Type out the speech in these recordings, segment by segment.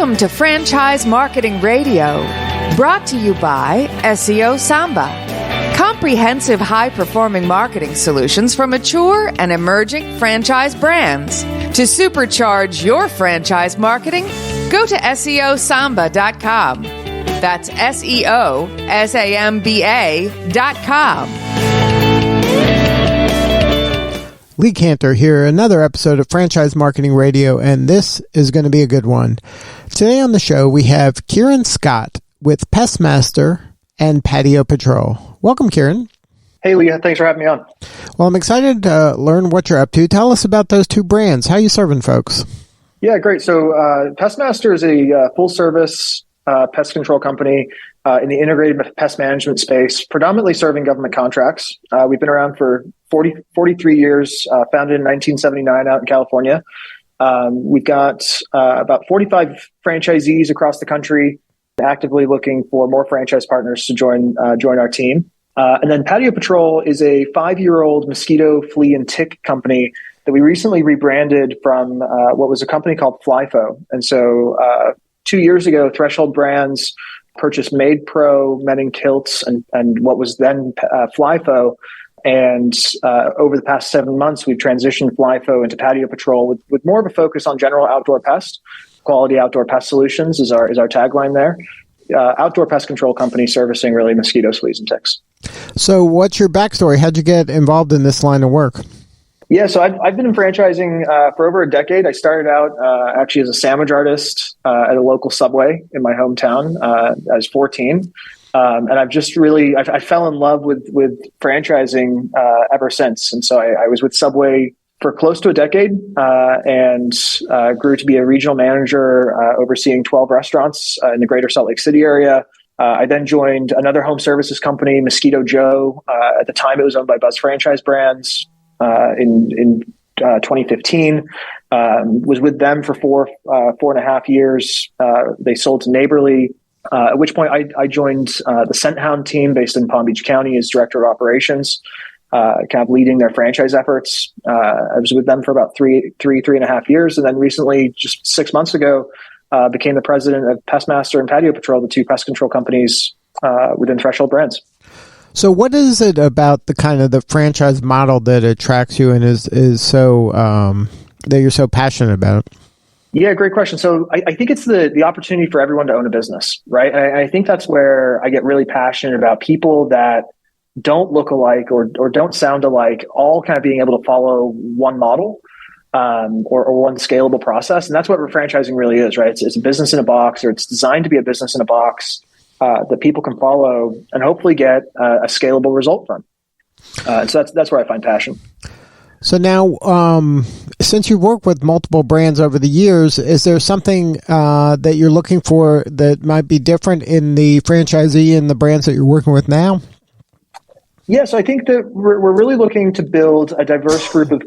Welcome to Franchise Marketing Radio, brought to you by SEO Samba. Comprehensive high-performing marketing solutions for mature and emerging franchise brands. To supercharge your franchise marketing, go to SEOSamba.com. That's SEOSAMBA.com. Lee Cantor here, another episode of Franchise Marketing Radio, and this is going to be a good one. Today on the show, we have Kieran Scott with Pestmaster and Patio Patrol. Welcome, Kieran. Hey, Lee. Thanks for having me on. Well, I'm excited to learn what you're up to. Tell us about those two brands. How are you serving folks? Yeah, great. So Pestmaster is a full-service pest control company in the integrated pest management space, predominantly serving government contracts. We've been around for 43 years, founded in 1979 out in California. We've got about 45 franchisees across the country, actively looking for more franchise partners to join our team. And then Patio Patrol is a 5-year-old mosquito, flea, and tick company that we recently rebranded from what was a company called FlyFo. And so 2 years ago, Threshold Brands purchased Made Pro, Men in Kilts, and what was then FlyFo. And over the past 7 months, we've transitioned FlyFo into Patio Patrol with more of a focus on general outdoor pest. Quality outdoor pest solutions is our tagline there. Outdoor pest control company servicing really mosquitoes, fleas, and ticks. So what's your backstory? How'd you get involved in this line of work? Yeah, so I've been in franchising for over a decade. I started out actually as a sandwich artist at a local Subway in my hometown. I was 14. And I've just really, I fell in love with franchising ever since. And so I was with Subway for close to a decade and grew to be a regional manager overseeing 12 restaurants in the greater Salt Lake City area. I then joined another home services company, Mosquito Joe. At the time, it was owned by Buzz Franchise Brands in 2015. Was with them for four and a half years. They sold to Neighborly. At which point I joined the Scent Hound team based in Palm Beach County as director of operations, kind of leading their franchise efforts. I was with them for about three and a half years. And then recently, just 6 months ago, became the president of Pestmaster and Patio Patrol, the two pest control companies within Threshold Brands. So what is it about the kind of the franchise model that attracts you and is so that you're so passionate about it? Yeah, great question. So I think it's the opportunity for everyone to own a business, right? And I think that's where I get really passionate about people that don't look alike or don't sound alike, all kind of being able to follow one model or one scalable process. And that's what franchising really is, right? It's a business in a box, or it's designed to be a business in a box that people can follow and hopefully get a scalable result from. So that's where I find passion. So now, since you've worked with multiple brands over the years, is there something that you're looking for that might be different in the franchisee and the brands that you're working with now? Yeah, so I think that we're really looking to build a diverse group of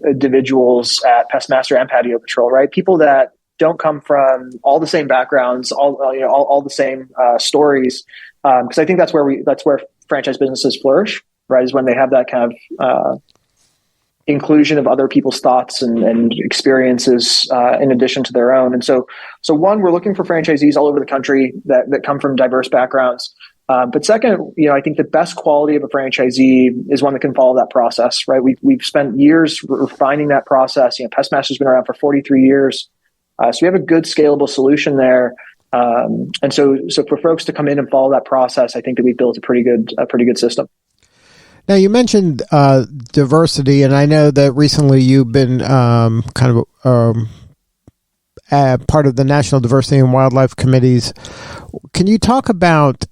individuals at Pestmaster and Patio Patrol, right? People that don't come from all the same backgrounds, all the same stories, because I think that's where franchise businesses flourish, right? Is when they have that kind of inclusion of other people's thoughts and experiences in addition to their own. And so one, we're looking for franchisees all over the country that come from diverse backgrounds. But second, I think the best quality of a franchisee is one that can follow that process, right? We've spent years refining that process. Pestmaster's been around for 43 years. So we have a good scalable solution there. And so for folks to come in and follow that process, I think that we've built a pretty good system. Now, you mentioned diversity, and I know that recently you've been kind of part of the National Diversity and Wildlife Committees. Can you talk about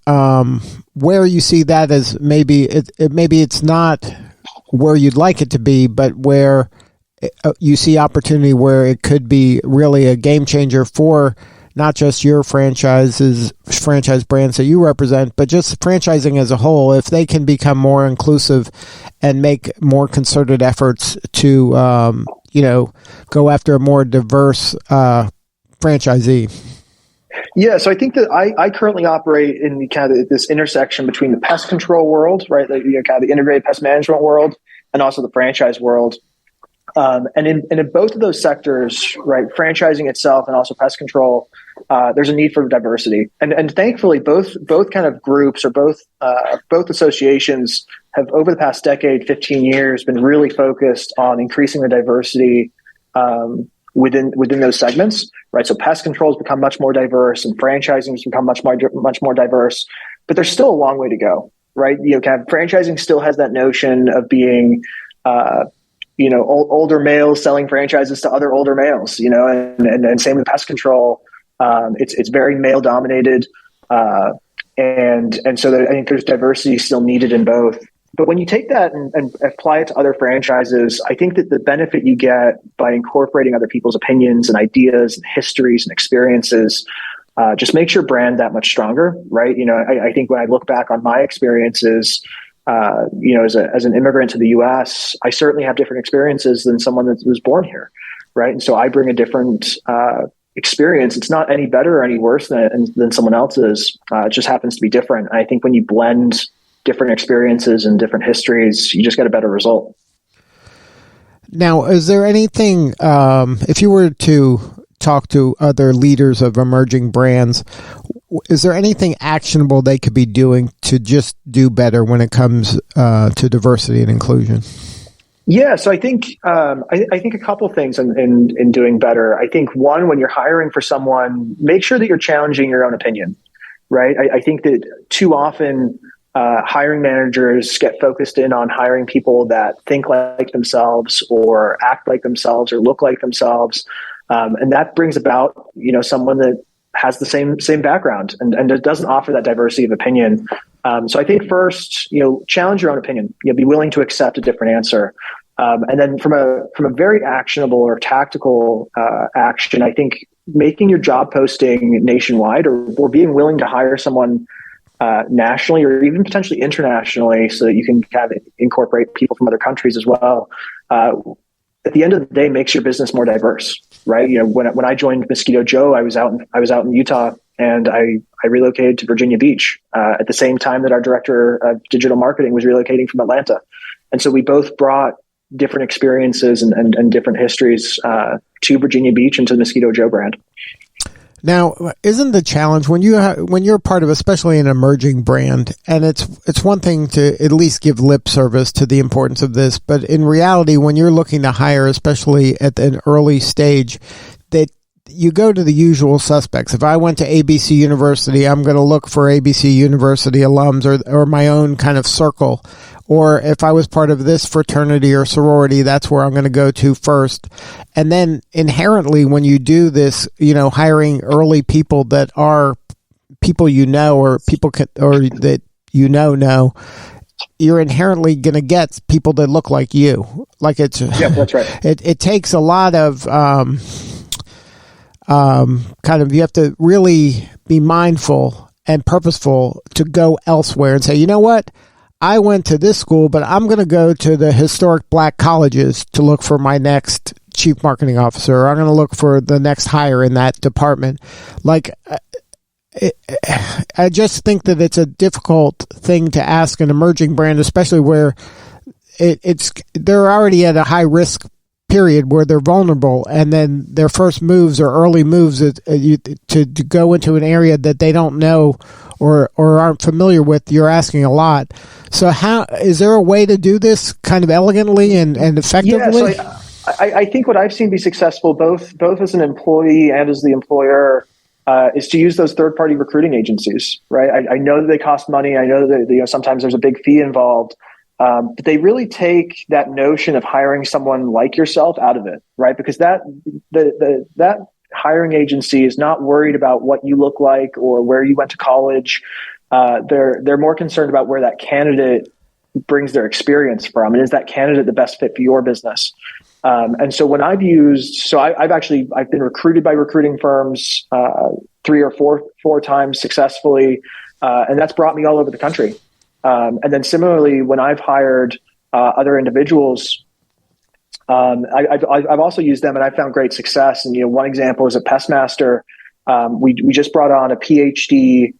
where you see that as maybe it's not where you'd like it to be, but where you see opportunity where it could be really a game changer for not just your franchise brands that you represent, but just franchising as a whole, if they can become more inclusive and make more concerted efforts to, go after a more diverse franchisee. Yeah, so I think that I currently operate in the kind of this intersection between the pest control world, right, kind of the integrated pest management world, and also the franchise world. And in both of those sectors, right, franchising itself and also pest control, there's a need for diversity. And thankfully, both kind of groups or both associations have over the past decade, 15 years, been really focused on increasing the diversity within those segments, right? So pest control has become much more diverse, and franchising has become much more diverse. But there's still a long way to go, right? Kind of franchising still has that notion of being older males selling franchises to other older males, and same with pest control. It's very male dominated. And so I think there's diversity still needed in both. But when you take that and apply it to other franchises, I think that the benefit you get by incorporating other people's opinions and ideas and histories and experiences just makes your brand that much stronger, right? I think when I look back on my experiences, as an immigrant to the U.S., I certainly have different experiences than someone that was born here, right? And so I bring a different experience. It's not any better or any worse than someone else's. It just happens to be different. And I think when you blend different experiences and different histories, you just get a better result. Now, is there anything, if you were to talk to other leaders of emerging brands, is there anything actionable they could be doing to just do better when it comes to diversity and inclusion? Yeah, so I think a couple things in doing better. I think one, when you're hiring for someone, make sure that you're challenging your own opinion, right? I think that too often hiring managers get focused in on hiring people that think like themselves or act like themselves or look like themselves, and that brings about someone that has the same background and it doesn't offer that diversity of opinion. So I think first, challenge your own opinion. Be willing to accept a different answer. And then from a very actionable or tactical action, I think making your job posting nationwide or being willing to hire someone nationally or even potentially internationally so that you can kind of incorporate people from other countries as well. At the end of the day, makes your business more diverse, right? When I joined Mosquito Joe, I was out in Utah, and I relocated to Virginia Beach at the same time that our director of digital marketing was relocating from Atlanta, and so we both brought different experiences and different histories to Virginia Beach and to the Mosquito Joe brand. Now, isn't the challenge when you're part of, especially an emerging brand, and it's one thing to at least give lip service to the importance of this, but in reality, when you're looking to hire, especially at an early stage, that you go to the usual suspects. If I went to ABC University, I'm going to look for ABC University alums or my own kind of circle. Or if I was part of this fraternity or sorority, that's where I'm going to go to first. And then inherently, when you do this, hiring early people that are people or people that know, you're inherently going to get people that look like you. Like that's right. It takes a lot of you have to really be mindful and purposeful to go elsewhere and say, you know what? I went to this school, but I'm going to go to the historic black colleges to look for my next chief marketing officer, or I'm going to look for the next hire in that department. I just think that it's a difficult thing to ask an emerging brand, especially where they're already at a high risk period where they're vulnerable, and then their first moves or early moves to go into an area that they don't know or aren't familiar with, you're asking a lot. So how is there a way to do this kind of elegantly and effectively? Yeah, so I think what I've seen be successful, both as an employee and as the employer, is to use those third-party recruiting agencies, right? I know that they cost money. I know that sometimes there's a big fee involved. But they really take that notion of hiring someone like yourself out of it, right? Because that hiring agency is not worried about what you look like or where you went to college. They're more concerned about where that candidate brings their experience from, and is that candidate the best fit for your business? And so when I've been recruited by recruiting firms 3 or 4 times successfully, and that's brought me all over the country. And then similarly, when I've hired other individuals, I've also used them, and I've found great success. And one example is at Pestmaster. We just brought on a PhD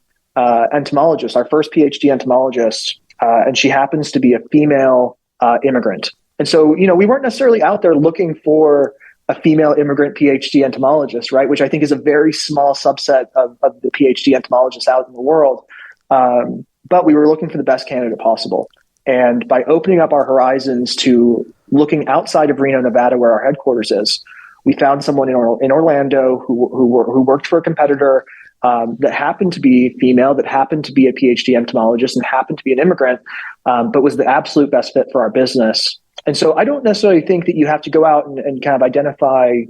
entomologist, our first PhD entomologist, and she happens to be a female immigrant. And so, we weren't necessarily out there looking for a female immigrant PhD entomologist, right? Which I think is a very small subset of the PhD entomologists out in the world. But we were looking for the best candidate possible. And by opening up our horizons to looking outside of Reno, Nevada, where our headquarters is, we found someone in Orlando who worked for a competitor that happened to be female, that happened to be a PhD entomologist, and happened to be an immigrant, but was the absolute best fit for our business. And so I don't necessarily think that you have to go out and kind of identify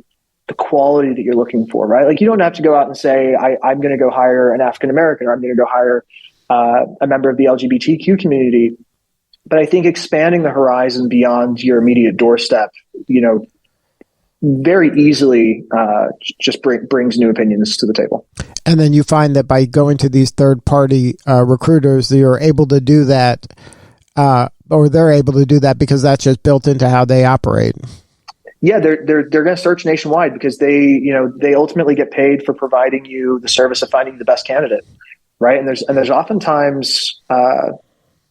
the quality that you're looking for, right? Like, you don't have to go out and say, I'm going to go hire an African-American, or I'm going to go hire a member of the LGBTQ community. But I think expanding the horizon beyond your immediate doorstep, very easily just brings new opinions to the table. And then you find that by going to these third-party recruiters, you're able to do that, or they're able to do that because that's just built into how they operate. Yeah, they're going to search nationwide because they ultimately get paid for providing you the service of finding the best candidate, right? And there's oftentimes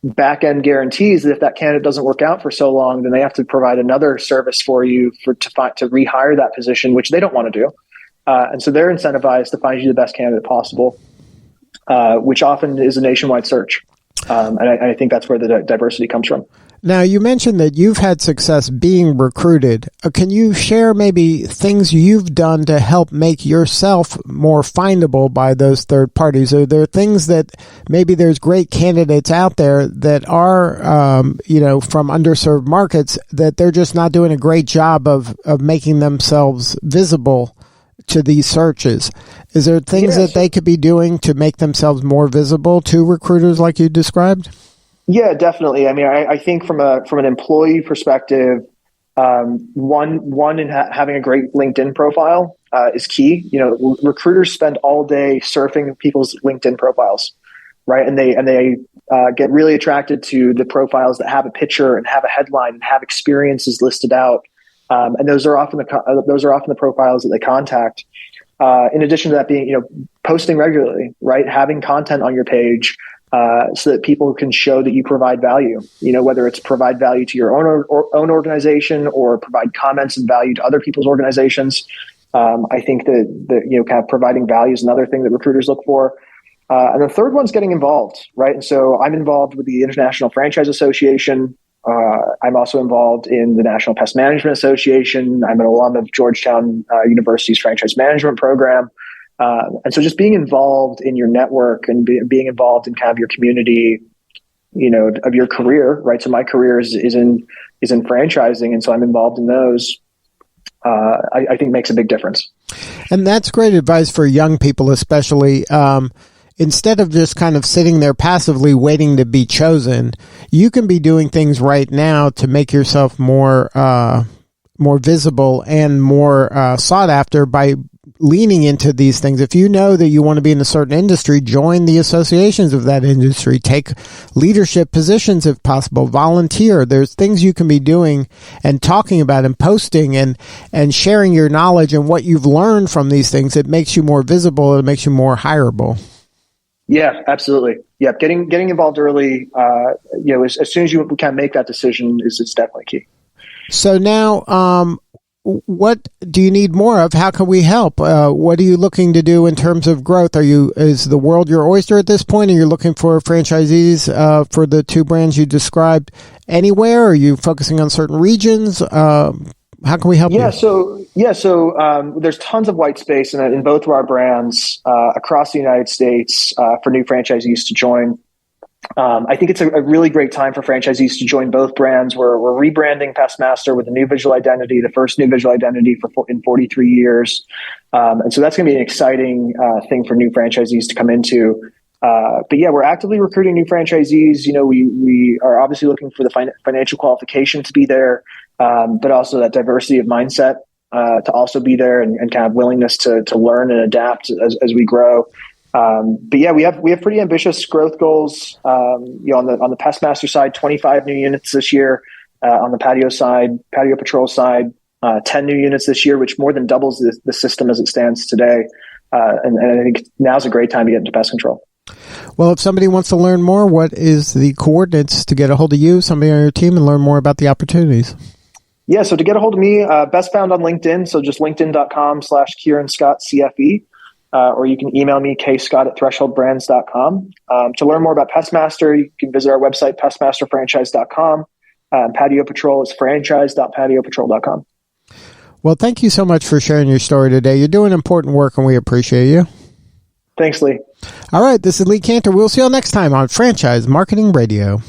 back end guarantees that if that candidate doesn't work out for so long, then they have to provide another service for you to rehire that position, which they don't want to do. And so they're incentivized to find you the best candidate possible, which often is a nationwide search. And I think that's where the diversity comes from. Now, you mentioned that you've had success being recruited. Can you share maybe things you've done to help make yourself more findable by those third parties? Are there things that maybe there's great candidates out there that are, from underserved markets that they're just not doing a great job of making themselves visible to these searches? Is there things that they could be doing to make themselves more visible to recruiters like you described? Yeah, definitely. I mean, I think from an employee perspective, one in having a great LinkedIn profile is key. Recruiters spend all day surfing people's LinkedIn profiles, right? And they get really attracted to the profiles that have a picture and have a headline and have experiences listed out. And those are often the profiles that they contact. In addition to that, being posting regularly, right? Having content on your page. So that people can show that you provide value, whether it's provide value to your own organization or provide comments and value to other people's organizations. I think that kind of providing value is another thing that recruiters look for. And the third one's getting involved, right? And so I'm involved with the International Franchise Association. I'm also involved in the National Pest Management Association. I'm an alum of Georgetown University's franchise management program. And so just being involved in your network and being involved in kind of your community, of your career, right? So my career is in franchising. And so I'm involved in those, I think makes a big difference. And that's great advice for young people, especially. Instead of just kind of sitting there passively waiting to be chosen, you can be doing things right now to make yourself more visible and more sought after by leaning into these things. If you know that you want to be in a certain industry, join the associations of that industry, take leadership positions if possible, volunteer. There's things you can be doing and talking about and posting and sharing your knowledge and what you've learned from these things. It makes you more visible. It makes you more hireable. Yeah, absolutely. Yeah. Getting involved early, as soon as you can make that decision is definitely key. So now, what do you need more of? How can we help? What are you looking to do in terms of growth? Is the world your oyster at this point? Are you looking for franchisees for the two brands you described anywhere? Are you focusing on certain regions? How can we help you? So there's tons of white space in both of our brands across the United States for new franchisees to join. I think it's a really great time for franchisees to join both brands. We're rebranding Pestmaster with a new visual identity, the first new visual identity in 43 years. And so that's going to be an exciting thing for new franchisees to come into. But yeah, we're actively recruiting new franchisees. We are obviously looking for the financial qualification to be there, but also that diversity of mindset to also be there and kind of willingness to learn and adapt as we grow. But yeah, we have pretty ambitious growth goals. On the Pestmaster side, 25 new units this year. On the patio patrol side, 10 new units this year, which more than doubles the system as it stands today. And I think now's a great time to get into pest control. Well, if somebody wants to learn more, what is the coordinates to get a hold of you, somebody on your team, and learn more about the opportunities? Yeah, so to get a hold of me, best found on LinkedIn, so just linkedin.com/Kieran Scott CFE, or you can email me, kscott@thresholdbrands.com. To learn more about Pestmaster, you can visit our website, pestmasterfranchise.com. Patio Patrol is franchise.patiopatrol.com. Well, thank you so much for sharing your story today. You're doing important work, and we appreciate you. Thanks, Lee. All right, this is Lee Cantor. We'll see you all next time on Franchise Marketing Radio.